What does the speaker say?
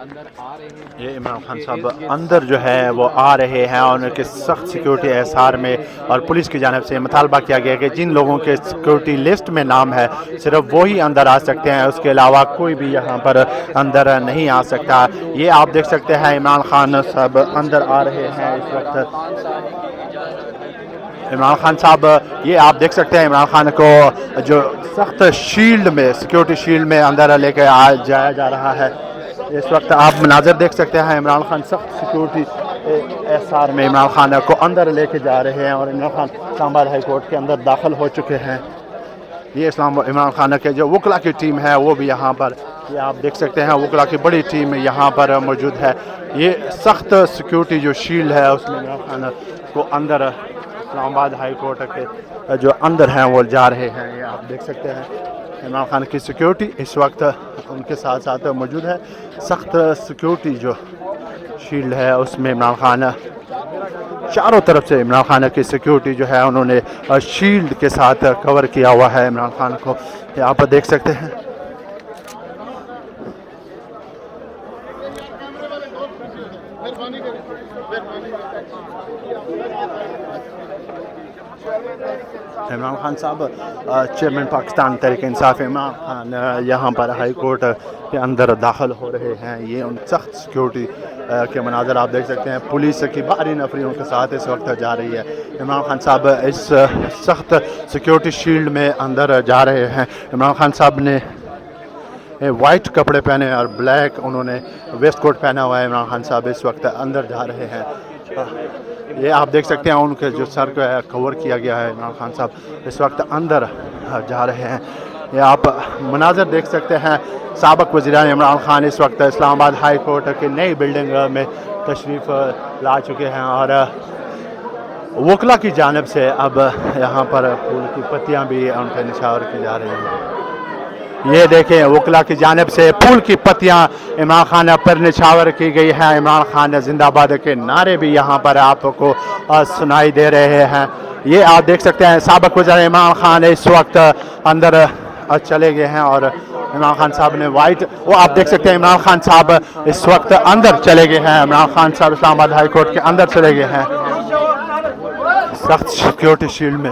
یہ عمران خان صاحب اندر جو ہے وہ آ رہے ہیں اور ان کے سخت سیکیورٹی احصار میں، اور پولیس کی جانب سے مطالبہ کیا گیا کہ جن لوگوں کے سیکیورٹی لسٹ میں نام ہے صرف وہی اندر آ سکتے ہیں، اس کے علاوہ کوئی بھی یہاں پر اندر نہیں آ سکتا۔ یہ آپ دیکھ سکتے ہیں عمران خان صاحب اندر آ رہے ہیں اس وقت۔ عمران خان صاحب، یہ آپ دیکھ سکتے ہیں عمران خان کو جو سخت شیلڈ میں، سیکیورٹی شیلڈ میں اندر لے کے جایا جا رہا ہے۔ اس وقت آپ مناظر دیکھ سکتے ہیں، عمران خان سخت سیکیورٹی احصار میں عمران خان کو اندر لے کے جا رہے ہیں، اور عمران خان اسلام آباد ہائی کورٹ کے اندر داخل ہو چکے ہیں۔ یہ عمران خان کے جو وکلا کی ٹیم ہے وہ بھی یہاں پر، یہ آپ دیکھ سکتے ہیں وکلا کی بڑی ٹیم یہاں پر موجود ہے۔ یہ سخت سیکیورٹی جو شیلڈ ہے اس میں عمران خان کو اندر اسلام آباد ہائی کورٹ کے جو اندر ہیں وہ جا رہے ہیں۔ یہ آپ دیکھ سکتے ہیں عمران خان کی سیکیورٹی اس وقت ان کے ساتھ ساتھ موجود ہے۔ سخت سیکیورٹی جو شیلڈ ہے اس میں عمران خان، چاروں طرف سے عمران خان کی سیکیورٹی جو ہے انہوں نے شیلڈ کے ساتھ کور کیا ہوا ہے عمران خان کو، یہ آپ دیکھ سکتے ہیں۔ عمران خان صاحب، چیئرمین پاکستان تحریک انصاف عمران خان یہاں پر ہائی کورٹ کے اندر داخل ہو رہے ہیں۔ یہ ان سخت سیکیورٹی کے مناظر آپ دیکھ سکتے ہیں، پولیس کی بھاری نفری ان کے ساتھ اس وقت جا رہی ہے۔ عمران خان صاحب اس سخت سیکیورٹی شیلڈ میں اندر جا رہے ہیں۔ عمران خان صاحب نے وائٹ کپڑے پہنے اور بلیک انہوں نے ویسٹ کوٹ پہنا ہوا ہے۔ عمران خان صاحب اس وقت اندر جا رہے ہیں۔ یہ آپ دیکھ سکتے ہیں ان کے جو سر کو کور کیا گیا ہے، عمران خان صاحب اس وقت اندر جا رہے ہیں۔ یہ آپ مناظر دیکھ سکتے ہیں، سابق وزیر عمران خان اس وقت اسلام آباد ہائی کورٹ کی نئی بلڈنگ میں تشریف لا چکے ہیں، اور وکلا کی جانب سے اب یہاں پر پھول کی پتیاں بھی ان پہ نچھاور کی جا رہی ہیں۔ یہ دیکھیں وکلا کی جانب سے پھول کی پتیاں عمران خان پر نچھاور کی گئی ہیں۔ عمران خان زندہ باد کے نعرے بھی یہاں پر آپ کو سنائی دے رہے ہیں۔ یہ آپ دیکھ سکتے ہیں سابق وزیر عمران خان اس وقت اندر چلے گئے ہیں، اور عمران خان صاحب نے وائٹ، وہ آپ دیکھ سکتے ہیں عمران خان صاحب اس وقت اندر چلے گئے ہیں۔ عمران خان صاحب اسلام آباد ہائی کورٹ کے اندر چلے گئے ہیں سخت سیکیورٹی شیلڈ میں۔